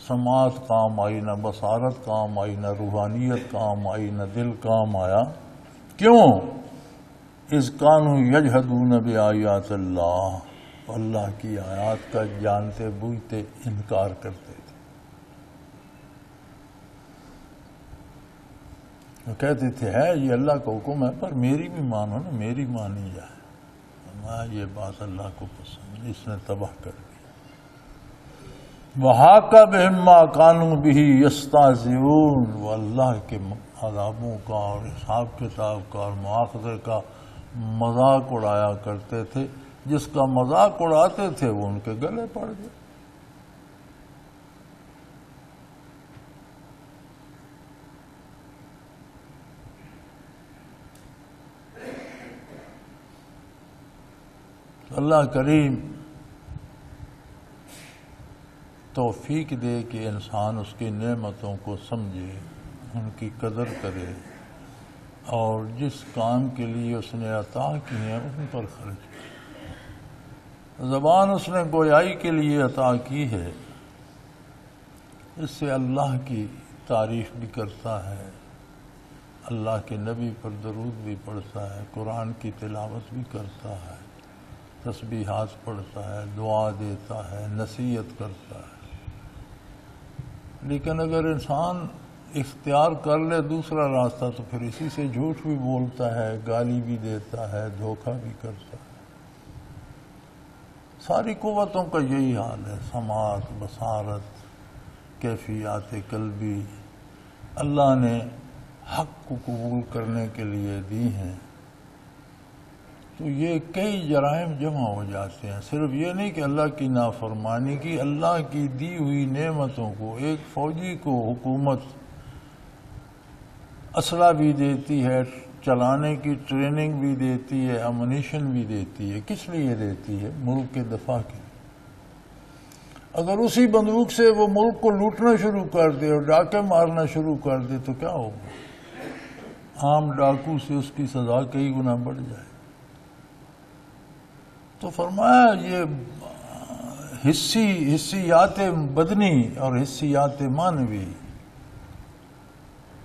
سماعت کام آئی، نہ بصارت کام آئی، نہ روحانیت کام آئی، نہ دل کام آیا. کیوں؟ اذ کانوا یجحدون بآیات اللہ، اللہ کی آیات کا جانتے بوجھتے انکار کرتے تھے. وہ کہتے تھے ہے یہ اللہ کا حکم ہے پر میری بھی مانو نا، میری مانی جائے. یہ بات اللہ کو پسند نہیں، اس نے تباہ کر دیا. وَحَاقَ بِهِم مَّا كَانُوا بِهِ يَسْتَهْزِئُونَ، وہ اللہ کے عذابوں کا اور حساب کتاب کا اور مواخذے کا مذاق اڑایا کرتے تھے. جس کا مذاق اڑاتے تھے وہ ان کے گلے پڑ گئے. اللہ کریم توفیق دے کہ انسان اس کی نعمتوں کو سمجھے، ان کی قدر کرے اور جس کام کے لیے اس نے عطا کی ہیں ان پر خرچ کرے. زبان اس نے گویائی کے لیے عطا کی ہے، اس سے اللہ کی تعریف بھی کرتا ہے، اللہ کے نبی پر درود بھی پڑھتا ہے، قرآن کی تلاوت بھی کرتا ہے، تسبیحات پڑھتا ہے، دعا دیتا ہے، نصیحت کرتا ہے. لیکن اگر انسان اختیار کر لے دوسرا راستہ تو پھر اسی سے جھوٹ بھی بولتا ہے، گالی بھی دیتا ہے، دھوکہ بھی کرتا ہے. ساری قوتوں کا یہی حال ہے. سماعت، بصارت، کیفیات قلبی اللہ نے حق کو قبول کرنے کے لیے دی ہیں. تو یہ کئی جرائم جمع ہو جاتے ہیں. صرف یہ نہیں کہ اللہ کی نافرمانی کی، اللہ کی دی ہوئی نعمتوں کو، ایک فوجی کو حکومت اسلحہ بھی دیتی ہے، چلانے کی ٹریننگ بھی دیتی ہے، امونیشن بھی دیتی ہے. کس لیے دیتی ہے؟ ملک کے دفاع کے لیے. اگر اسی بندوق سے وہ ملک کو لوٹنا شروع کر دے اور ڈاکے مارنا شروع کر دے تو کیا ہوگا؟ عام ڈاکو سے اس کی سزا کئی گنا بڑھ جائے. تو فرمایا یہ حسیات بدنی اور حسیات معنوی،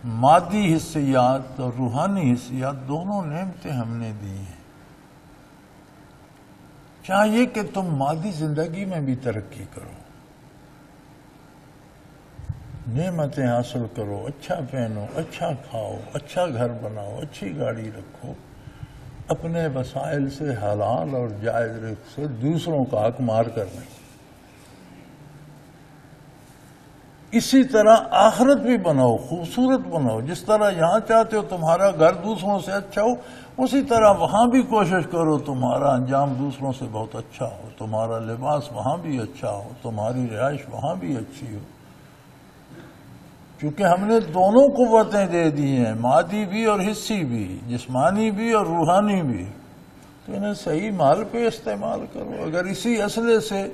مادی حسیات اور روحانی حسیات، دونوں نعمتیں ہم نے دی ہیں. چاہیے کہ تم مادی زندگی میں بھی ترقی کرو، نعمتیں حاصل کرو، اچھا پہنو، اچھا کھاؤ، اچھا گھر بناؤ، اچھی گاڑی رکھو، اپنے وسائل سے حلال اور جائز رزق سے دوسروں کا حق مار کرنا. اسی طرح آخرت بھی بناؤ، خوبصورت بناؤ. جس طرح یہاں چاہتے ہو تمہارا گھر دوسروں سے اچھا ہو، اسی طرح وہاں بھی کوشش کرو تمہارا انجام دوسروں سے بہت اچھا ہو، تمہارا لباس وہاں بھی اچھا ہو، تمہاری رہائش وہاں بھی اچھی ہو. کیونکہ ہم نے دونوں قوتیں دے دی ہیں، مادی بھی اور حسی بھی، جسمانی بھی اور روحانی بھی. تو انہیں صحیح مال پہ استعمال کرو. اگر اسی اسلحے سے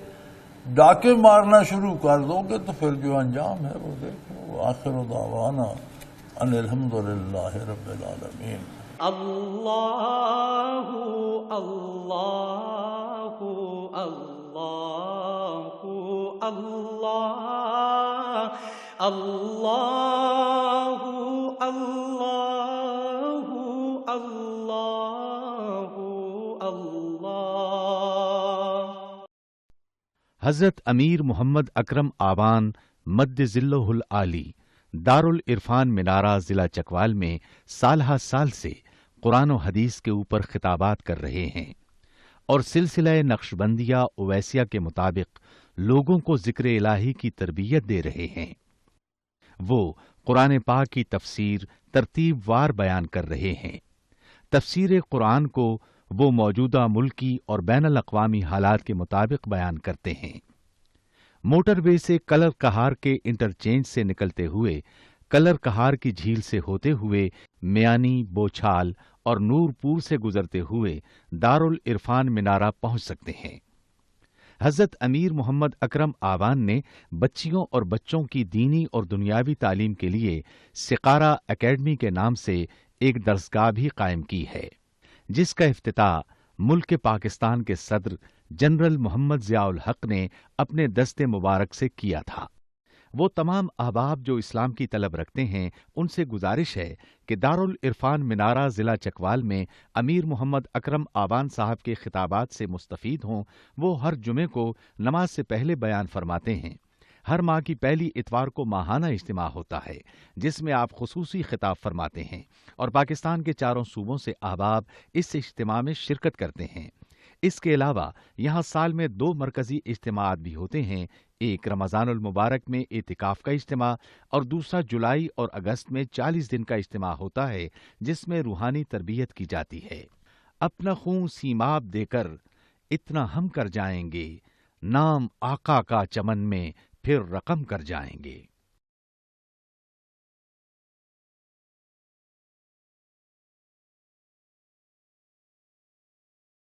ڈاکے مارنا شروع کر دو گے تو پھر جو انجام ہے وہ دیکھو. آخر دعوانا ان الحمدللہ رب العالمین. اللہ اللہ اللہ اللہ اللہ اللہ اللہ اللہ اللہ۔ حضرت امیر محمد اکرم آوان مد ذلہ العالی دارالعرفان منارہ ضلع چکوال میں سالہ سال سے قرآن و حدیث کے اوپر خطابات کر رہے ہیں اور سلسلہ نقشبندیہ اویسیہ کے مطابق لوگوں کو ذکر الہی کی تربیت دے رہے ہیں۔ وہ قرآن پاک کی تفسیر ترتیب وار بیان کر رہے ہیں۔ تفسیر قرآن کو وہ موجودہ ملکی اور بین الاقوامی حالات کے مطابق بیان کرتے ہیں۔ موٹر وے سے کلر کہار کے انٹرچینج سے نکلتے ہوئے کلر کہار کی جھیل سے ہوتے ہوئے میانی، بوچھال اور نور پور سے گزرتے ہوئے دارالعرفان منارہ پہنچ سکتے ہیں۔ حضرت امیر محمد اکرم آوان نے بچیوں اور بچوں کی دینی اور دنیاوی تعلیم کے لیے سقارہ اکیڈمی کے نام سے ایک درسگاہ بھی قائم کی ہے، جس کا افتتاح ملک پاکستان کے صدر جنرل محمد ضیاء الحق نے اپنے دست مبارک سے کیا تھا۔ وہ تمام احباب جو اسلام کی طلب رکھتے ہیں ان سے گزارش ہے کہ دارالعرفان منارہ ضلع چکوال میں امیر محمد اکرم آوان صاحب کے خطابات سے مستفید ہوں۔ وہ ہر جمعے کو نماز سے پہلے بیان فرماتے ہیں۔ ہر ماہ کی پہلی اتوار کو ماہانہ اجتماع ہوتا ہے جس میں آپ خصوصی خطاب فرماتے ہیں اور پاکستان کے چاروں صوبوں سے احباب اس اجتماع میں شرکت کرتے ہیں۔ اس کے علاوہ یہاں سال میں 2 مرکزی اجتماعات بھی ہوتے ہیں، ایک رمضان المبارک میں اعتکاف کا اجتماع اور دوسرا جولائی اور اگست میں 40 دن کا اجتماع ہوتا ہے جس میں روحانی تربیت کی جاتی ہے۔ اپنا خون سیماب دے کر اتنا ہم کر جائیں گے، نام آقا کا چمن میں پھر رقم کر جائیں گے۔